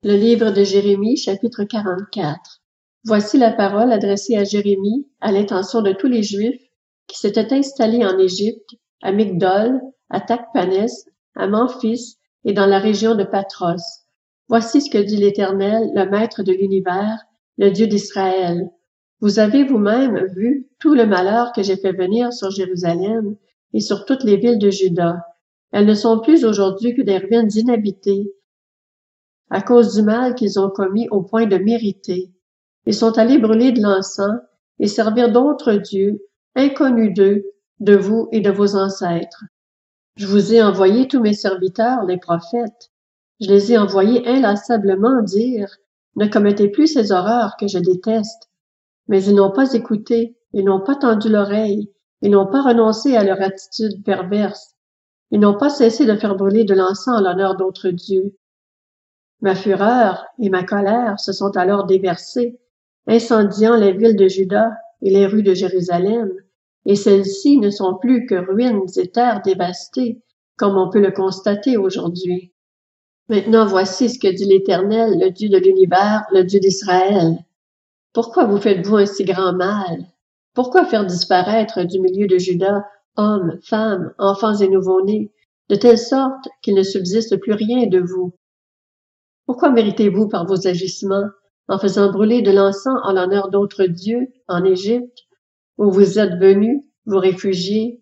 Le livre de Jérémie, chapitre 44. Voici la parole adressée à Jérémie à l'intention de tous les Juifs qui s'étaient installés en Égypte, à Migdol, à Tachpanès, à Memphis et dans la région de Patros. Voici ce que dit l'Éternel, le Maître de l'univers, le Dieu d'Israël. Vous avez vous-même vu tout le malheur que j'ai fait venir sur Jérusalem et sur toutes les villes de Juda. Elles ne sont plus aujourd'hui que des ruines inhabitées, à cause du mal qu'ils ont commis au point de mériter. Ils sont allés brûler de l'encens et servir d'autres dieux, inconnus d'eux, de vous et de vos ancêtres. Je vous ai envoyé tous mes serviteurs, les prophètes. Je les ai envoyés inlassablement dire, ne commettez plus ces horreurs que je déteste. Mais ils n'ont pas écouté, ils n'ont pas tendu l'oreille, ils n'ont pas renoncé à leur attitude perverse. Ils n'ont pas cessé de faire brûler de l'encens en l'honneur d'autres dieux. Ma fureur et ma colère se sont alors déversées, incendiant les villes de Juda et les rues de Jérusalem, et celles-ci ne sont plus que ruines et terres dévastées, comme on peut le constater aujourd'hui. Maintenant voici ce que dit l'Éternel, le Dieu de l'univers, le Dieu d'Israël. Pourquoi vous faites-vous un si grand mal? Pourquoi faire disparaître du milieu de Juda hommes, femmes, enfants et nouveau-nés, de telle sorte qu'il ne subsiste plus rien de vous? Pourquoi méritez-vous par vos agissements, en faisant brûler de l'encens en l'honneur d'autres dieux en Égypte, où vous êtes venus, vous réfugier,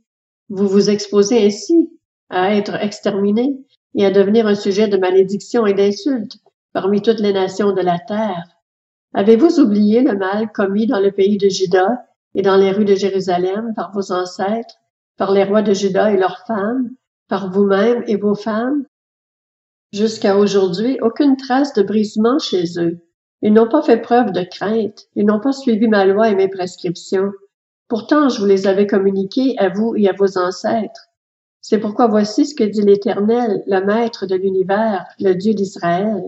vous vous exposez ainsi à être exterminés et à devenir un sujet de malédiction et d'insulte parmi toutes les nations de la terre? Avez-vous oublié le mal commis dans le pays de Juda et dans les rues de Jérusalem par vos ancêtres, par les rois de Juda et leurs femmes, par vous-même et vos femmes? Jusqu'à aujourd'hui, aucune trace de brisement chez eux. Ils n'ont pas fait preuve de crainte, ils n'ont pas suivi ma loi et mes prescriptions. Pourtant, je vous les avais communiquées à vous et à vos ancêtres. C'est pourquoi voici ce que dit l'Éternel, le Maître de l'univers, le Dieu d'Israël.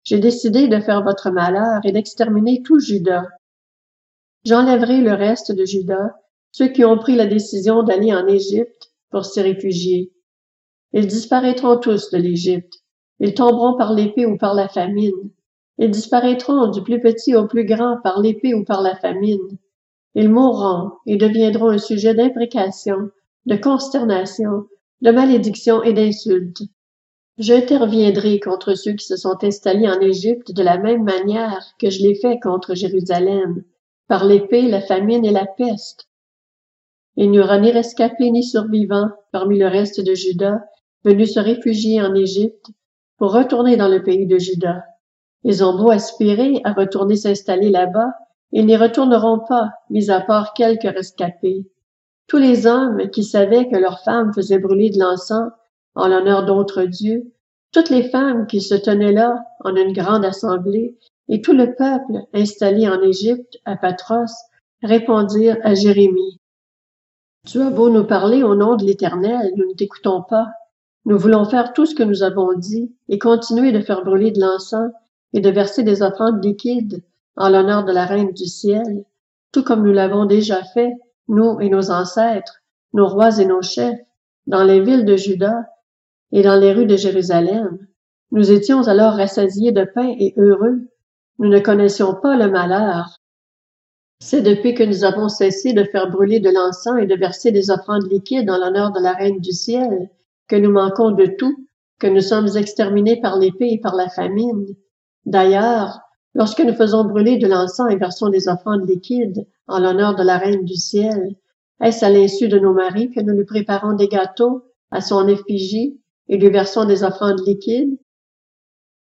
J'ai décidé de faire votre malheur et d'exterminer tout Juda. J'enlèverai le reste de Juda, ceux qui ont pris la décision d'aller en Égypte pour s'y réfugier. Ils disparaîtront tous de l'Égypte. Ils tomberont par l'épée ou par la famine. Ils disparaîtront du plus petit au plus grand par l'épée ou par la famine. Ils mourront et deviendront un sujet d'imprécation, de consternation, de malédiction et d'insulte. J'interviendrai contre ceux qui se sont installés en Égypte de la même manière que je l'ai fait contre Jérusalem, par l'épée, la famine et la peste. Il n'y aura ni rescapés ni survivants parmi le reste de Juda, venus se réfugier en Égypte, pour retourner dans le pays de Juda. Ils ont beau aspirer à retourner s'installer là-bas, ils n'y retourneront pas, mis à part quelques rescapés. Tous les hommes qui savaient que leurs femmes faisaient brûler de l'encens en l'honneur d'autres dieux, toutes les femmes qui se tenaient là en une grande assemblée, et tout le peuple installé en Égypte, à Patros, répondirent à Jérémie. Tu as beau nous parler au nom de l'Éternel, nous ne t'écoutons pas. Nous voulons faire tout ce que nous avons dit et continuer de faire brûler de l'encens et de verser des offrandes liquides en l'honneur de la Reine du ciel, tout comme nous l'avons déjà fait, nous et nos ancêtres, nos rois et nos chefs, dans les villes de Juda et dans les rues de Jérusalem. Nous étions alors rassasiés de pain et heureux. Nous ne connaissions pas le malheur. C'est depuis que nous avons cessé de faire brûler de l'encens et de verser des offrandes liquides en l'honneur de la Reine du ciel, que nous manquons de tout, que nous sommes exterminés par l'épée et par la famine. D'ailleurs, lorsque nous faisons brûler de l'encens et versons des offrandes liquides en l'honneur de la Reine du ciel, est-ce à l'insu de nos maris que nous lui préparons des gâteaux à son effigie et lui versons des offrandes liquides?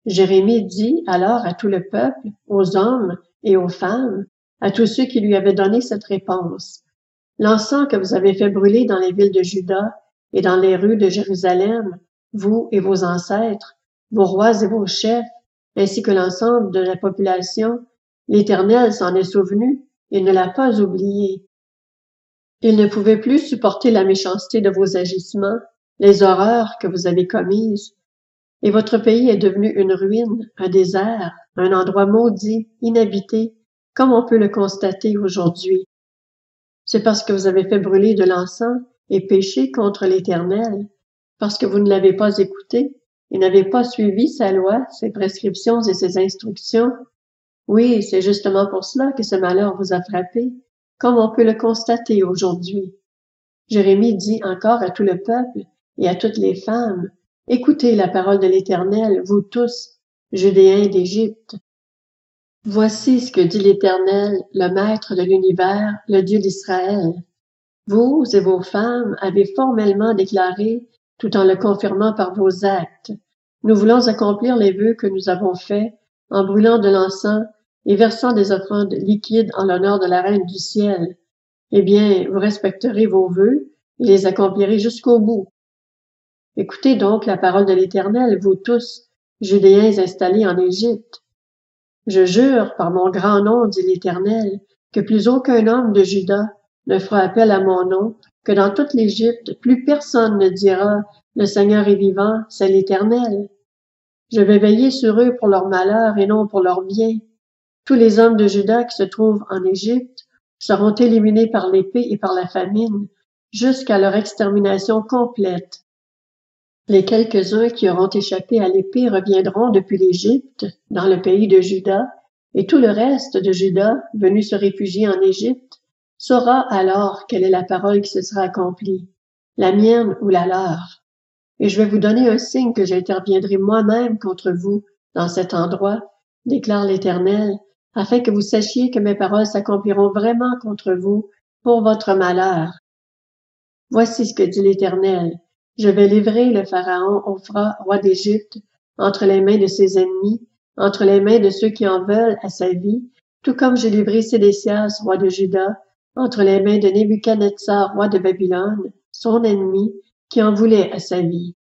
Jérémie dit alors à tout le peuple, aux hommes et aux femmes, à tous ceux qui lui avaient donné cette réponse. L'encens que vous avez fait brûler dans les villes de Juda et dans les rues de Jérusalem, vous et vos ancêtres, vos rois et vos chefs, ainsi que l'ensemble de la population, l'Éternel s'en est souvenu et ne l'a pas oublié. Il ne pouvait plus supporter la méchanceté de vos agissements, les horreurs que vous avez commises, et votre pays est devenu une ruine, un désert, un endroit maudit, inhabité, comme on peut le constater aujourd'hui. C'est parce que vous avez fait brûler de l'encens et péché contre l'Éternel, parce que vous ne l'avez pas écouté, et n'avez pas suivi sa loi, ses prescriptions et ses instructions, oui, c'est justement pour cela que ce malheur vous a frappé, comme on peut le constater aujourd'hui. Jérémie dit encore à tout le peuple et à toutes les femmes, « Écoutez la parole de l'Éternel, vous tous, Judéens d'Égypte. Voici ce que dit l'Éternel, le Maître de l'univers, le Dieu d'Israël. Vous et vos femmes avez formellement déclaré, tout en le confirmant par vos actes, nous voulons accomplir les vœux que nous avons faits en brûlant de l'encens et versant des offrandes liquides en l'honneur de la Reine du ciel. Eh bien, vous respecterez vos vœux et les accomplirez jusqu'au bout. Écoutez donc la parole de l'Éternel, vous tous, Judéens installés en Égypte. Je jure par mon grand nom, dit l'Éternel, que plus aucun homme de Juda ne fera appel à mon nom, que dans toute l'Égypte, plus personne ne dira « Le Seigneur est vivant, c'est l'Éternel ». Je vais veiller sur eux pour leur malheur et non pour leur bien. Tous les hommes de Juda qui se trouvent en Égypte seront éliminés par l'épée et par la famine, jusqu'à leur extermination complète. Les quelques-uns qui auront échappé à l'épée reviendront depuis l'Égypte, dans le pays de Juda, et tout le reste de Juda, venu se réfugier en Égypte, saura alors quelle est la parole qui se sera accomplie, la mienne ou la leur. Et je vais vous donner un signe que j'interviendrai moi-même contre vous dans cet endroit, déclare l'Éternel, afin que vous sachiez que mes paroles s'accompliront vraiment contre vous pour votre malheur. Voici ce que dit l'Éternel. Je vais livrer le Pharaon Ophra, roi d'Égypte, entre les mains de ses ennemis, entre les mains de ceux qui en veulent à sa vie, tout comme j'ai livré Sédécias, roi de Juda, entre les mains de Nebuchadnezzar, roi de Babylone, son ennemi, qui en voulait à sa vie.